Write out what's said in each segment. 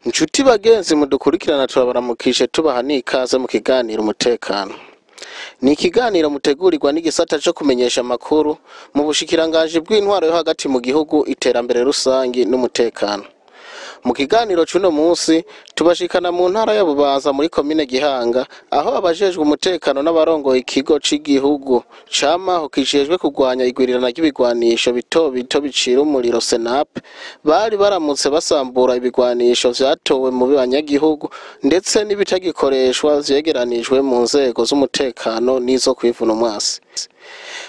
Nshuti bagenzi mudukurikirana turabaramukije tubaha n'ikaze mu kiganiro umutekano. Ni ikiganiro mutegurirwa n'igisata cyo kumenyesha amakuru mu bushikiranganji bw'intwaro yo hagati mu gihugu, iterambere rusangi n'umutekano. Mu kiganiro c'uno munsi tubashikana mu ntara ya Bubanza muri komine Gihanga, aho abajejwe umutekano n'abarongoye ikigo c'igihugu camaho kijejwe kurwanya igwirirana ry'ibigwanisho bito bito bicira umuriro SENAP bari baramutse basambura ibigwanisho vyatowe mu banyagihugu ndetse n'ibitagikoreshwa vyegeranijwe mu nzego z'umutekano n'izo kwivuna umwasi.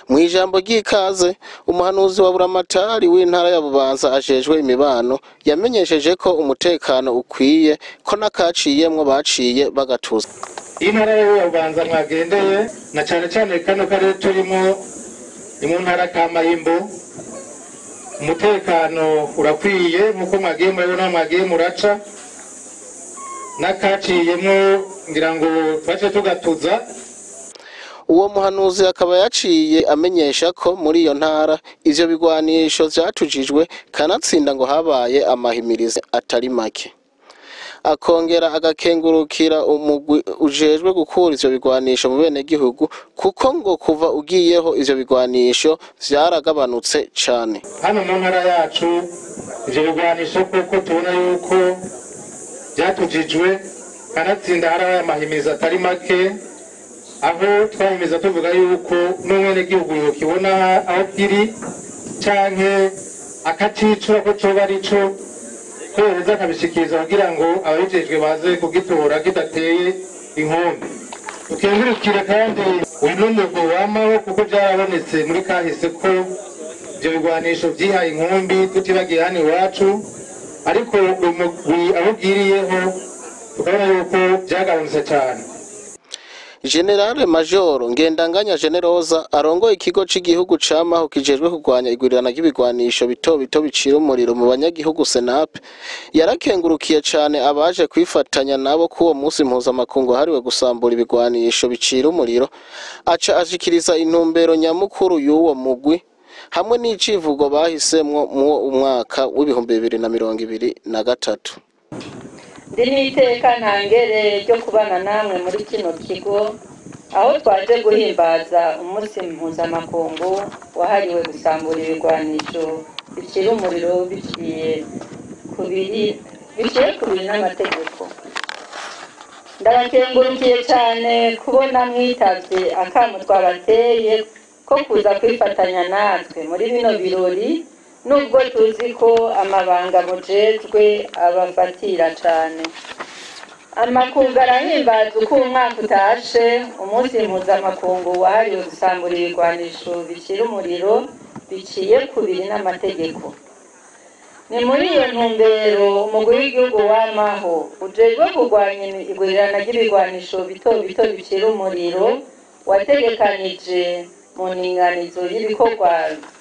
Mwijambo ry'ikaze umuhanuzi wa buramatari w'intara ya Bubanza ajejwe imibano yamenyesheje ko umutekano ukwiye ko nakaciyemwo baciye bagatuza. Intara ya Bubanza mwagendeye na cyane kano karere turimo ni mu ntara Kamayimbo. Umutekano urakwiye nkuko mwagiye murabona, mwagiye muraca nakaciyemwo ngira ngo twace tugatuza. Uwo muhanuzi akaba yaciye amenyesha ko muri iyo ntara ivyo bigwanisho vyatujijwe, kanatsinda ngo habaye amahimirizo atari make. Akongera agakengurukira umugwi ujejwe gukura ivyo bigwanisho mu bene gihugu, kuko ngo kuva ugiyeho ivyo bigwanisho vyaragabanutse cane. Hano mu ntara yacu ivyo bigwanisho kuko tubona yuko vyatujijwe, kanatsinda harabaye amahimirizo atari make, aho twahimeza tuvuga yuko n'umwene gihugu yokibona aho kiri canke akaticura ko coba arico kohereza akabishikiriza kugira ngo ababijejwe baze kugitora kidateye inkombe. Tukengurukire kandi uyu n'umugwi wamaho, kuko vyarabonetse muri kahise ko ivyo bigwanisho vyihaye inkumbi tutibagiye hano iwacu, ariko umugwi aho ugiriyeho tukabona yuko vyagabanutse cane. Generale Major Ngendanganya Generosa arongoye ikigo c'igihugu camaho kijejwe kurwanya igwirirana ry'ibigwanisho bito bito bicira umuriro mu banyagihugu SENAP yarakengurukiye cane abaje kwifatanya nabo kuwo munsi mpuzamakungu hariwe gusambura ibigwanisho bicira umuriro, aca ashikiriza intumbero nyamukuru y'uwo mugwi hamwe n'icivugo bahisemwo mu umwaka w'2023. Ndi iteka ntangere ryo kubana namwe muri kino kigo, aho twaje guhimbaza umunsi mpuzamakungu wahariwe gusambura ibigwanisho bicira umuriro biciye kubiri n'amategeko. Ndabakengurukiye cyane kubona mwitavye akamo twabateye ko kuza kwifatanya natwe muri bino birori, nubwo tuzi ko amabanga mujejwe abafatira cane. Amakungu arahimbaza uko umwaka utashe umunsi mpuzamakungu wahariwe gusambura ibigwanisho bicira umuriro biciye kubiri n'amategeko. Ni muri iyo ntumbero umugwi w'igihugu wamaho ujejwe kurwanya igwirirana ry'ibigwanisho bito bito bicira umuriro wategekanije mu ninganizo y'ibikorwa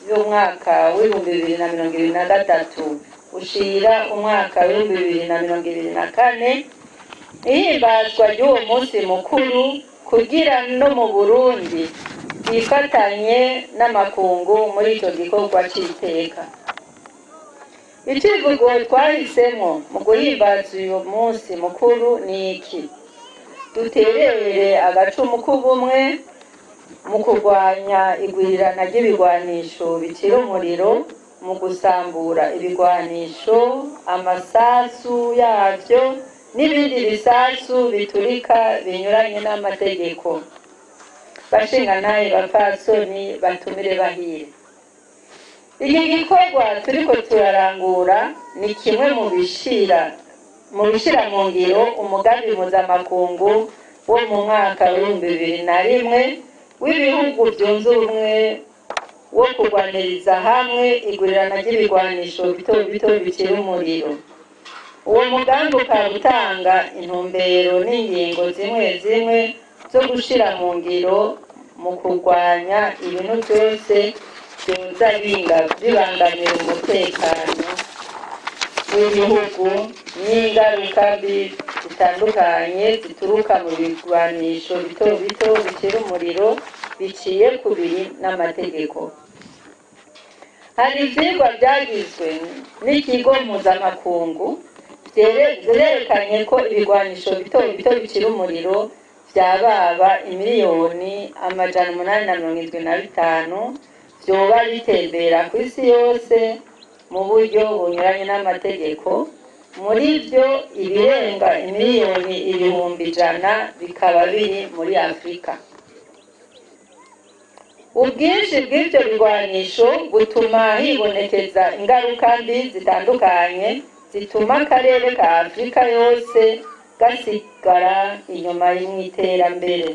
y'umwaka w'2023 ushira umwaka w'2024, ihimbazwa ry'uwo munsi mukuru kugira no mu Burundi bifatanye n'amakungu muri ico gikorwa c'iteka. Icivugo twahisemo mu guhimbaza uyu munsi mukuru ni iki: duterere agacumu k'ubumwe mu kurwanya igwirirana ry'ibigwanisho bicira umuriro, mu gusambura ibigwanisho, amasasu yavyo n'ibindi bisasu biturika binyuranye n'amategeko. Bashingantahe, bapfasoni, batumire bahire, iki gikorwa turiko turarangura ni kimwe mu bishira mu ngiro umugambi mpuzamakungu wo mu mwaka w'2001 w'ibihugu byunze ubumwe wo kurwaniriza hamwe igwirirana ry'ibigwanisho bito bito bicira umuriro. Uwo mugambi ukaba utanga intumbero n'ingingo zimwe zimwe zo gushira mu ngiro mu kurwanya ibintu byose vyoza bibangamira umutekano w'ibihugu n'ingaruka mbi zitandukanye zituruka mu bigwanisho bito bito bicira umuriro biciye kubiri n'amategeko. Hari ivyigwa vyagizwe n'ikigo mpuzamakungu vyerekanye ko ibigwanisho bito bito bicira umuriro vyababa imiliyoni 875 vyoba bitembera ku isi yose mu buryo bunyuranye n'amategeko. Muri vyo ibirenga imiliyoni 100,000 bikaba biri muri Afrika. Ubwinshi bw'ivyo bigwanisho butuma hibonekeza ingaruka mbi zitandukanye zituma akarere ka Afrika yose gasigara inyuma y'iterambere.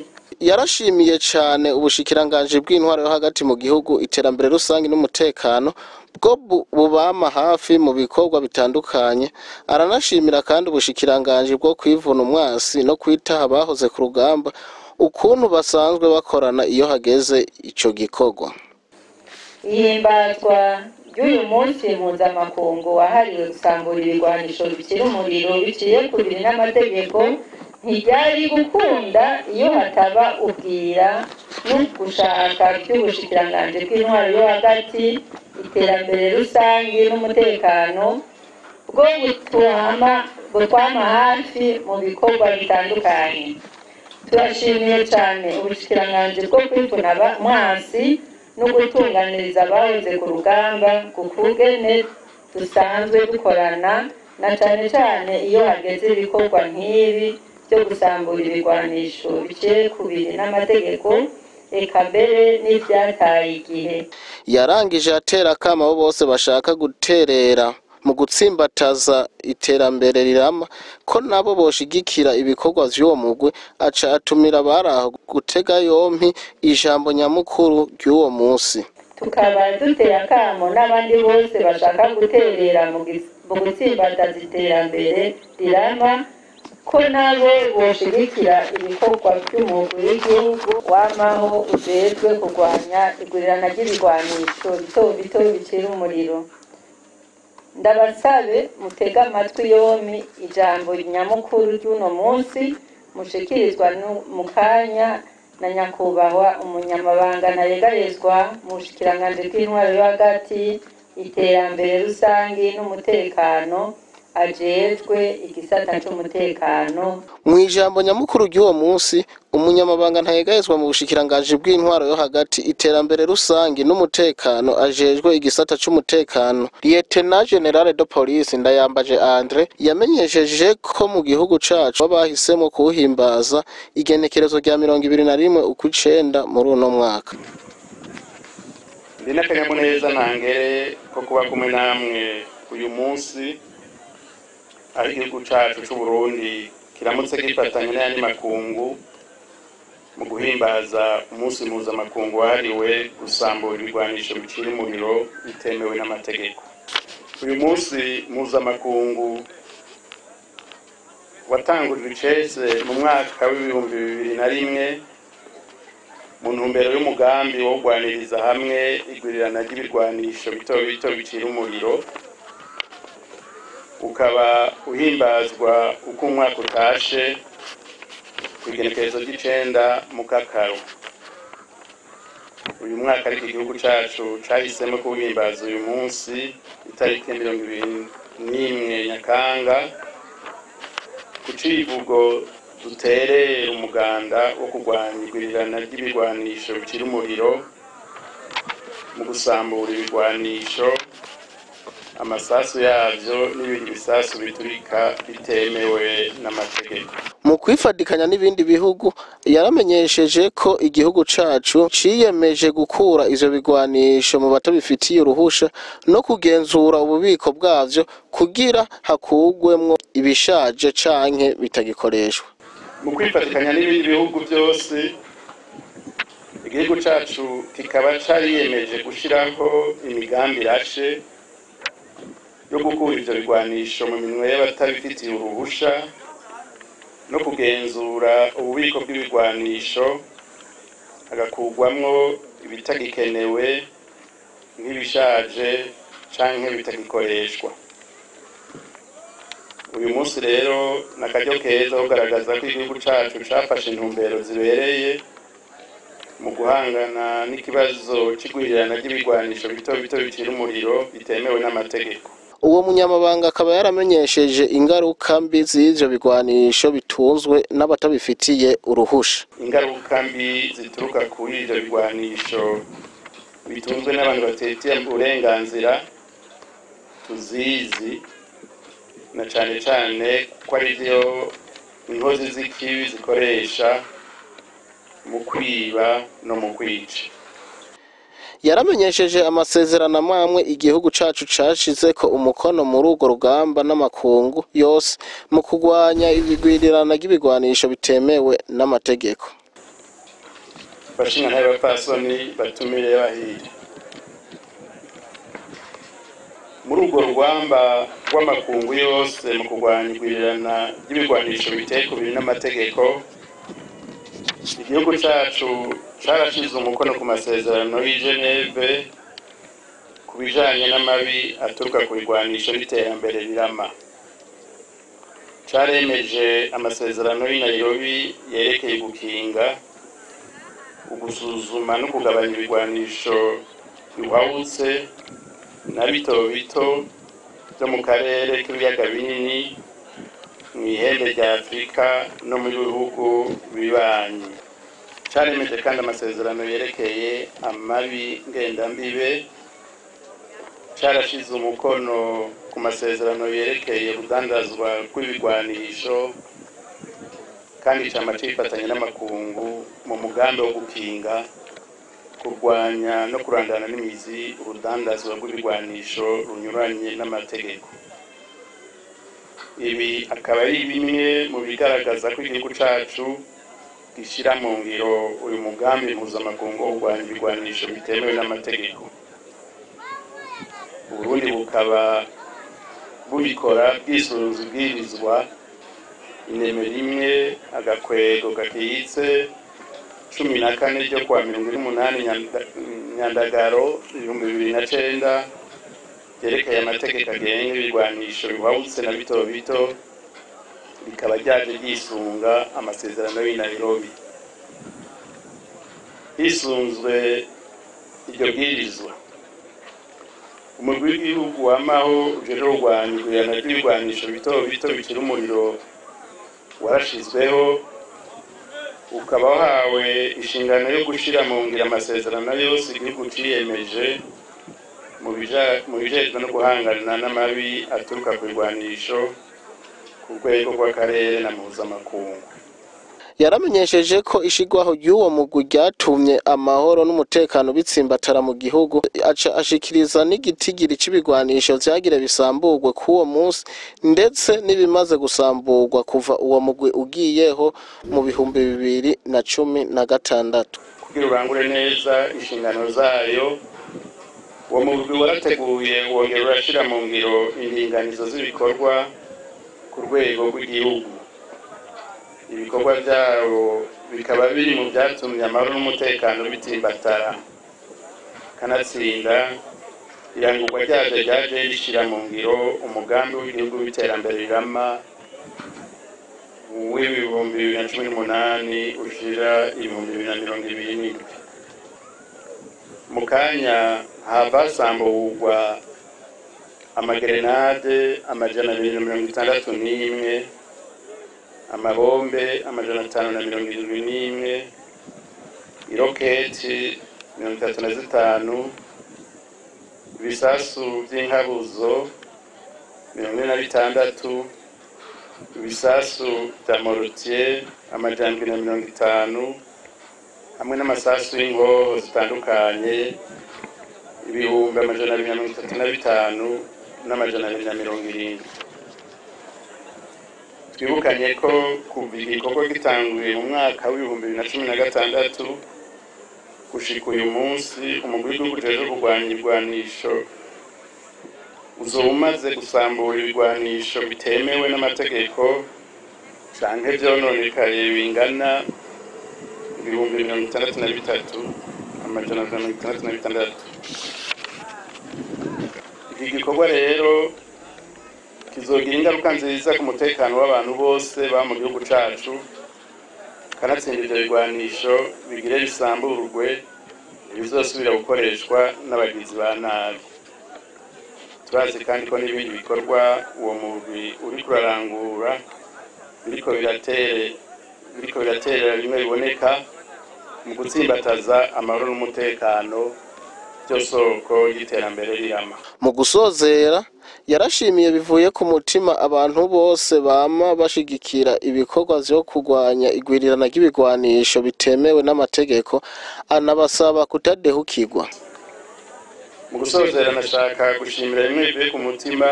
Yarashimiye cyane ubushikiranganje bw'intwaro yo hagati mu gihugu, iterambere rusange n'umutekano bwo bubama hafi mu bikorwa bitandukanye. Aranashimira kandi ubushikiranganje bwo kwivuna umwasi no kwitaha abahoze ku rugamba ukuntu basanzwe bakorana iyo hageze ico gikorwa. Ihimbazwa ry'uyu munsi mpuzamakungu wahariwe gusambura ibigwanisho bicira umuriro biciye ku biri n'amategeko ntiryari gukunda iyo hataba ubwira no gushaka by'ubushikiranganje bw'intwaro yo hagati, iterambere rusange n'umutekano bwo butwama hafi mu bikorwa bitandukanye. Turashimiye cyane ubushikiranganje bwo kwivuna umwasi no gutunganiriza abahoze ku rugamba ku kugene dusanzwe dukorana na cyane cyane iyo hageze ibikorwa nk'ibi byo gusambura ibigwanisho biciye ku biri n'amategeko, eka mbere n'ivyataye igihe. Yarangije atera akamo abo bose bashaka guterera mu gutsimbataza iterambere rirama ko nabo boshigikira ibikorwa vy'uwo mugwi. Aca atumira baraho gutega yompi ijambo nyamukuru ry'uwo munsi. Tukaba dutera akamo n'abandi bose bashaka guterera mu gutsimbataza iterambere rirama ko nabo boshigikira ibikorwa by'umugwi w'igihugu wamaho ujejwe kurwanya igurirana ry'ibigwanisho bito bito bicira umuriro. Ndabasabe mutega amatwi yompi ijambo nyamukuru ry'uno munsi mushikirizwa mu kanya na nyakubahwa umunyamabanga ntayegarizwa mu bushikiranganje bw'intwaro yo hagati, iterambere rusange n'umutekano, ajejwe igisata c'umutekano. Mu ijambo nyamukuru ry'uwo munsi umunyamabanga ntayegayezwa mu bushikiranganje bw'intwaro yo hagati, iterambere rusange n'umutekano, ajejwe igisata c'umutekano, Lieutenant General de Police Ndayambaje Andre yamenyesheje ko mu gihugu cacu bahisemo kuhimbaza igenekerezo rya 21 ukw'icenda muri uno mwaka. Ndina kanyamuneza ntangere ko kuba kumwe namwe uyu munsi ari igihugu cacu c'u Burundi kiramutse gifatanya n'ayandi makungu mu guhimbaza umunsi mpuzamakungu wahariwe gusambura ibigwanisho bicira umuriro bitemewe n'amategeko. Uyu munsi mpuzamakungu watangujwe icese mu mwaka w'ibihumbi 2001 mu ntumbero y'umugambi wo kugwaniriza hamwe igwirirana ry'ibigwanisho bito bito bicira umuriro, ukaba uhimbazwa uko umwaka utashe kw'igenekerezo ry'icenda mu Kakaro. Uyu mwaka ariko igihugu cacu cahisemo kuwuhimbaza uyu munsi itariki 21 Nyakanga ku civugo duterere umuganda wo kurwanya igwirirana ry'ibigwanisho bicira umuriro mu gusambura ibigwanisho, amasasu yavyo n'ibindi bisasu biturika bitemewe n'amategeko. Mu kwifadikanya n'ibindi bihugu yaramenyesheje ko igihugu cacu ciyemeje gukura ivyo bigwanisho mu batabifitiye uruhusha no kugenzura ububiko bwavyo kugira hakugwemwo ibishaje canke bitagikoreshwa. Mu kwifadikanya n'ibindi bihugu byose igihugu cacu kikaba cariyemeje gushiraho imigambi irashe yo gukura ivyo bigwanisho mu minwe y'abatabifitiye uruhusha no kugenzura ububiko bw'ibigwanisho hagakugwamwo ibitagikenewe nk'ibishaje canke bitagikoreshwa. Uyu munsi rero nakaryo keza kugaragaza ko igihugu cacu cafashe intumbero zibereye mu guhangana n'ikibazo c'igwirirana ry'ibigwanisho bito bito bicira umuriro bitemewe n'amategeko. uwo munyamabanga akaba yaramenyesheje ingaruka mbi z'ivyo bigwanisho bitunzwe n'abatabifitiye uruhusha. Ingaruka mbi zituruka kuri ivyo bigwanisho bitunzwe n'abantu batetiye uburenganzira tuzizi, na cane cane ko ari vyo inkozi z'ikibi zikoresha mu kwiba no mu kwica. Yaramenyesheje amasezerano amwe igihugu cacu cashizeko umukono muri urwo rugamba n'amakungu yose mu kurwanya ibigwirirana ry'ibigwanisho bitemewe n'amategeko. Bashinga b'abapfasoni batumire bahire muri urwo rugamba rw'amakungu yose mu kurwanya igwirirana ry'ibigwanisho biteye ku biri n'amategeko. Igihugu cacu carashize umukono ku masezerano y'i Geneve ku bijanye n'amabi aturuka ku bigwanisho n'iterambere rirama. Caremeje amasezerano y'i Nairobi yerekeye gukinga, ugusuzuma no kugabanya ibigwanisho bihwahutse na bito bito byo mu karere k'ibiyaga binini, mw'ihembe rya Afurika no mu bihugu bibanyi. Caremeje kandi amasezerano yerekeye amabi ngendambibe. Carashize umukono ku masezerano yerekeye urudandazwa rw'ibigwanisho, kandi cama cifatanya n'amakungu mu mugambi wo gukinga, kurwanya no kurandana n'imizi urudandazwa rw'ibigwanisho runyuranye n'amategeko. Ibi akaba ari bimwe mu bigaragaza ko igihugu cacu gishira mu ngiro uyu mugambi mpuzamakungu wo kurwanya ibigwanisho bitemewe n'amategeko. Uburundi bukaba bubikora bwisunze ibwirizwa inemero rimwe agakwego gakitse 14 ryo kwa 28 Nyandagaro 2009 yerekeye amategeko agenga ibigwanisho bihwahutse na bito bito, bikaba ryaje ryisunga amasezerano y'i Nairobi. Hisunzwe iryo bwirizwa, umugwi w'igihugu wamaho ujejwe kurwanya igwirirana ry'ibigwanisho bito bito bikira umuriro warashizweho, ukaba wahawe inshingano yo gushira mu ngiro amasezerano yose igihugu ciyemeje mu bijejwe no guhangana n'amabi aturuka ku bigwanisho ku rwego rw'akarere na mpuzamakungu. Yaramenyesheje ko ishigwaho ry'uwo mugwi ryatumye amahoro n'umutekano bitsimbatara mu gihugu. Aca ashikiriza n'igitigiri c'ibigwanisho vyagira bisamburwe k'uwo munsi, ndetse n'ibimaze gusamburwa kuva uwo mugwi ugiyeho mu 2016. Kugira urangure neza inshingano zayo, uwo mugwi warateguye wongera urashira mu ngiro indinganizo z'ibikorwa ku rwego rw'igihugu. Ibikorwa byabo bikaba biri mu byatumye amahoro n'umutekano bitimbatara, kanatsinda irangurwa ryaje rishira mu ngiro umugambi w'igihugu w'iterambere rirama w'ibihumbi 2018 ushira 2027. Mu kanya havasamburwa amagerenade 261, amabombe 571, iroketi 35, ibisasu by'inkabuzo 46, ibisasu bya mortier 150, hamwe n'amasasu y'inkoho zitandukanye 235 n'amajana. Twibukanye ko kuva igikorwa gitanguye mu mwaka w'2016 gushika uyu munsi, umugwi w'igihugu ujejwe kurwanya ibigwanisho uzoba umaze gusambura ibigwanisho bitemewe n'amategeko canke vyononekaye bingana 63,666. Iki gikorwa rero kizogira ingaruka nziza ku mutekano w'abantu bose ba mu gihugu cacu, kanatsinda ivyo bigwanisho bigire bisamburwe, bizosubira gukoreshwa n'abagizi ba nabi. turazi kandi ko n'ibindi bikorwa uwo mugwi uri kurarangura biriko biratera bimwe biboneka mu gutsimbataza amahoro n'umutekano byo soko y'iterambere rirama. Mu gusozera yarashimiye bivuye ku mutima abantu bose bama bashigikira ibikorwa vyo kurwanya igwirirana ry'ibigwanisho bitemewe n'amategeko, anabasaba kutadehukirwa. Mu gusozera nashaka gushimira bimwe bivuye ku mutima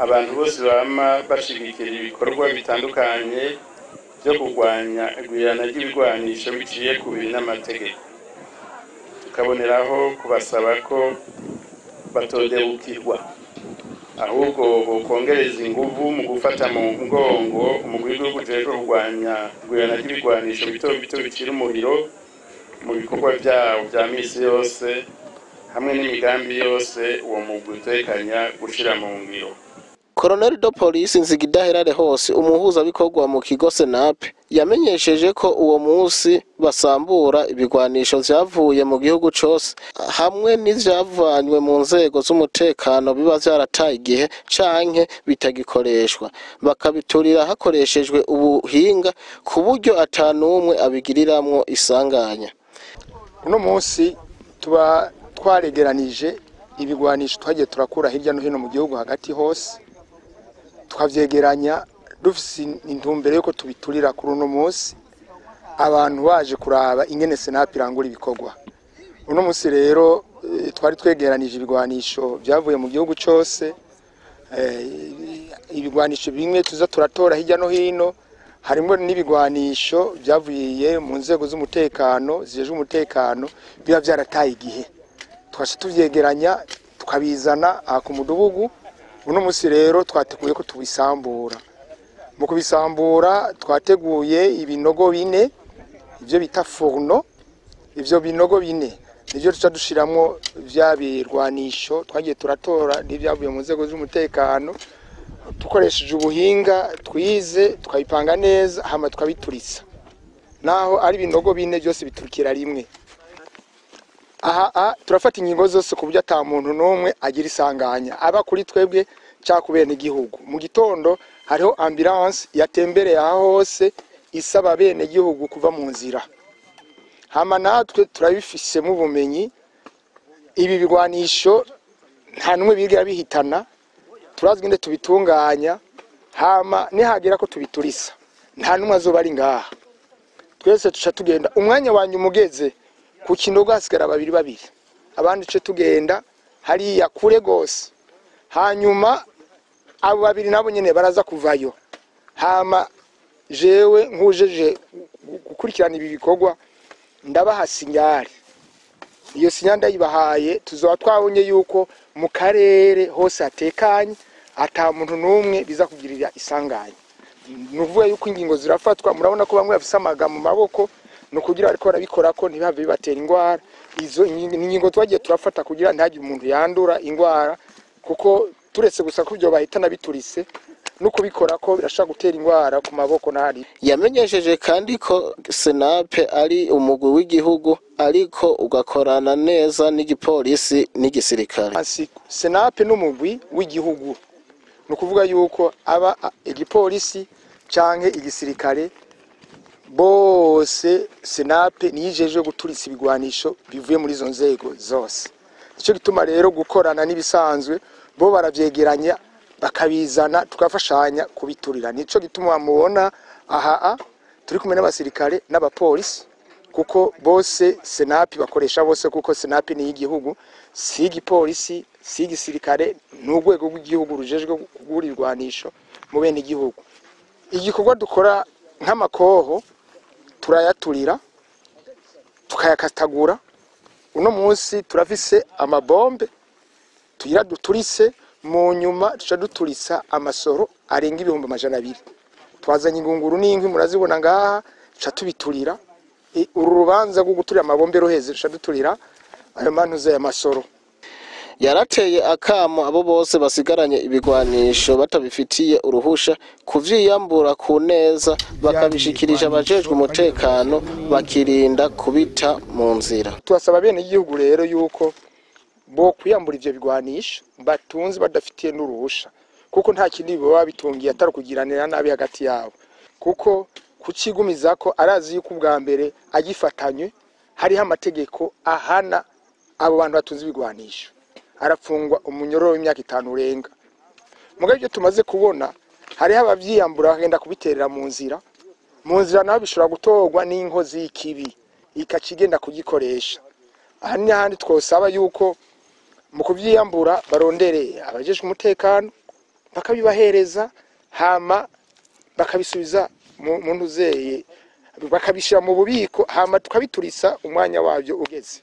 abantu bose bama bashigikira ibikorwa bitandukanye byo kurwanya igwirirana ry'ibigwanisho biciye ku biri n'amategeko, tukaboneraho kubasaba ko batodehukirwa ahubwo bokongereza inguvu mu gufata mu mugongo umugwi w'igihugu ujejwe kurwanya igwirirana ry'ibigwanisho bito bito bicira umuriro mu bikorwa vyawo vya misi yose hamwe n'imigambi yose uwo mugwi utekanya gushira mu ngiro. Colonel de Police Nzigidaherare hose umuhuzabikorwa mu kigo Senape yamenyesheje ko uwo munsi basambura ibigwanisho vyavuye mu gihugu cose hamwe n'ivyavanywe mu nzego z'umutekano biba vyarataye igihe canke bitagikoreshwa, bakabiturira hakoreshejwe ubuhinga ku buryo atanumwe abigiriramwo isanganya. Uno munsi tuba twaregeranije ibigwanisho twagiye turakura hirya no hino mu gihugu hagati hose, tukavyegeranya dufise intumbero yuko tubiturira kuri uno munsi abantu baje kuraba ingene Senape irangura ibikorwa. Uno munsi rero twari twegeranije ibigwanisho vyavuye mu gihugu cose, ibigwanisho bimwe tuza turatora hirya no hino, harimo n'ibigwanisho vyavuye mu nzego z'umutekano zijeje umutekano biba vyarataye igihe, twashe tuvyegeranya tukabizana ku mudugudu. Uno munsi rero twateguye ko tubisambura. Mu kubisambura twateguye ibinogo bine, ivyo bita fourno. Ivyo binogo bine nivyo tuca dushiramwo vya birwanisho twagiye turatora n'ivyavuye mu nzego z'umutekano, dukoresheje ubuhinga twize tukabipanga neza hama tukabituritsa. Naho ari binogo bine byose biturikira rimwe. Turafata ingingo zose ku buryo ata muntu n'umwe agira isanganya aba kuri twebwe cyakubene igihugu. Mu gitondo hariho ambulance yatembereye aho hose isaba bene igihugu kuva mu nzira, hama natwe turabifisemo ubumenyi. Ibi bigwanisho nta numwe bigira bihitana, turazwi nde tubitunganya, hama nihagira ko tubiturisa nta numwe azoba ari ngaha. Twese tuca tugenda umwanya wanyu mugeze ku kinogo hasigara babiri, abandi ce tugenda hariya kure gose, hanyuma abo babiri nabo nyene baraza kuvayo. Hama jewe nkujeje gukurikirana ibi bikorwa ndabaha sinyari, iyo sinyari ndayibahaye tuzoba twabonye yuko mu karere hose hatekanye ata muntu n'umwe biza kugirira isanganya. Nuvuga yuko ingingo zirafatwa, murabona ko bamwe bafise amaga mu maboko no kugira ariko barabikora ko ntibave bibatera ingwara. Izo ingingo twagiye turafata kugira ntagire umuntu yandura ingwara, kuko turetse gusa ko byo bahitana biturise no kubikora ko birashaka gutera ingwara ku maboko nari. Yamenyesheje kandi ko Senape ari umugwi w'igihugu ariko ugakorana neza n'igipolisi n'igisirikare. Senape n'umugwi w'igihugu no kuvuga yuko aba igipolisi canke igisirikare bose Senape nijeje guturitsa ibigwanisho bivuye muri izo nzego zose. Ico gituma rero gukorana nibisanzwe bo baravyegeranya bakabizana tukafashanya kubiturira. Nico gituma mubona aha turi kumwe n'abasirikare n'abapolisi, kuko bose Senape bakoresha bose, kuko Senape ni igihugu, si igipolisi si igisirikare, n'urwego rw'igihugu rujejwe kugurirwanisho mu bene igihugu. Igikorwa dukora nk'amakoho turayaturira tukayakatagura. Uno munsi turafise amabombe tugira duturise, mu nyuma tuca duturisa amasoro arenga 200,000. Twazanye ingunguru n'inkwi murazibona ngaha, tuca tubiturira. Uru rubanza rwo guturira amabombe roheze tuca duturira ayo mantuze y'amasoro. Yarateye akamo abo bose basigaranye ibigwanisho batabifitiye uruhusha kuvyiyambura ku neza, bakabishikirije abajejwe umutekano bakirinda kubita mu nzira. Twasaba bene igihugu rero yuko bo kwiyambura ivyo bigwanisho batunze badafitiye n'uruhusha, kuko nta kindi baba bitungiye atari kugiranira nabi hagati yabo, kuko kucigumiza ko arazi yuko ubwa mbere agifatanywe hariho amategeko ahana abo bantu batunze ibigwanisho, arapfungwa umunyororo w'imyaka 5 urenga. Mugabe ibyo tumaze kubona hariho abavyiyambura bagenda kubiterera mu nzira naho bishobora gutorwa n'inkozi y'ikibi ikakigenda kugikoresha. Aha ni handi twosaba yuko mu kuvyiyambura barondere abajejwe umutekano bakabibahereza, hama bakabisubiza mu ntuzeye, bakabishira mu bubiko, hama tukabiturisa umwanya wabyo ugeze.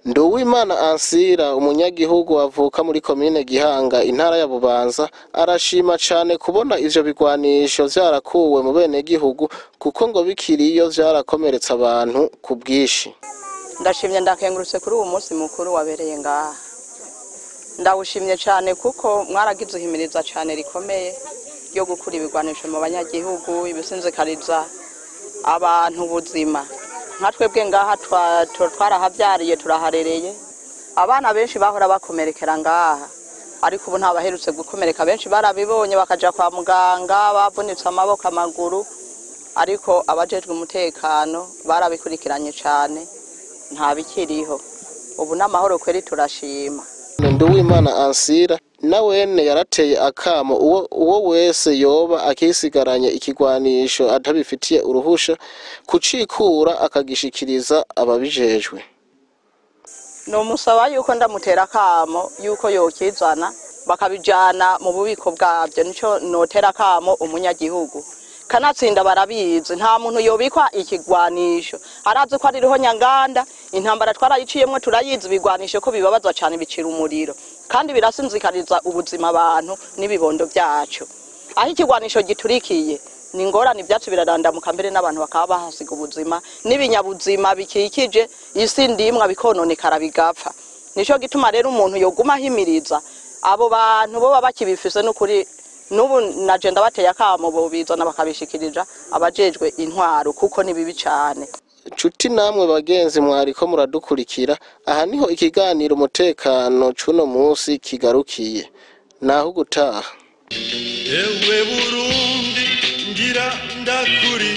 Nduwimana Ansira, umunyagihugu avuka muri komine Gihanga intara ya Bubanza, arashima cyane kubona ivyo bigwanisho vyarakuwe mu bene gihugu, kuko ngo bikiriyo vyarakomeretsa abantu ku bwishi. Ndashimye ndakengurutse kuri uwo munsi mukuru wabereye ngaha. Ndawushimye cyane kuko mwaragize uhimiriza cyane rikomeye yo gukura ibigwanisho mu banyagihugu, ibisinzikariza abantu ubuzima. Nka twebwe ngaha twarahavyariye turaharereye, abana benshi bahora bakomerekera ngaha, ariko ubu nta baherutse gukomereka, benshi barabibonye bakaja kwa muganga bavunitse amaboko amaguru, ariko abajejwe umutekano barabikurikiranye cyane, nta bikiriho. Ubu n'amahoro kweri turashima. Nduwimana Ansira nawene yarateye akamo uwo wese yoba akisigaranye ikigwanisho atabifitiye uruhusha kucikura akagishikiriza ababijejwe. No musaba yuko ndamutera akamo yuko yokizana bakabijana mu bubiko bwabyo, nico notera akamo umunyagihugu. Kanatsinda barabizi, nta muntu yobikwa ikigwanisho arazi ko ariho nyanganda, intambara twarayiciyemwe turayizi, bigwanisho ko bibabaza cyane bicira umuriro kandi birasinzikariza ubuzima abantu n'ibibondo byacu. Aho ikigwanisho giturikiye ni ngorane, ibyatsi birarandamuka mbere n'abantu bakaba bahasiga ubuzima, n'ibinyabuzima bikikije isi ndimwa bikononekara bigapfa. Nico gituma rero umuntu yoguma himiriza abo bantu bo babakibifise n'ukuri. Nubu najenda bateye akamo bo bizana bakabishikirija abajejwe intwaro, kuko ni bibi cyane. Cuti namwe bagenzi mwariko muradukurikira, aha niho ikiganiro umutekano cuno munsi kigarukiye. Naho gutaha. Ewe Burundi ngira ndakuri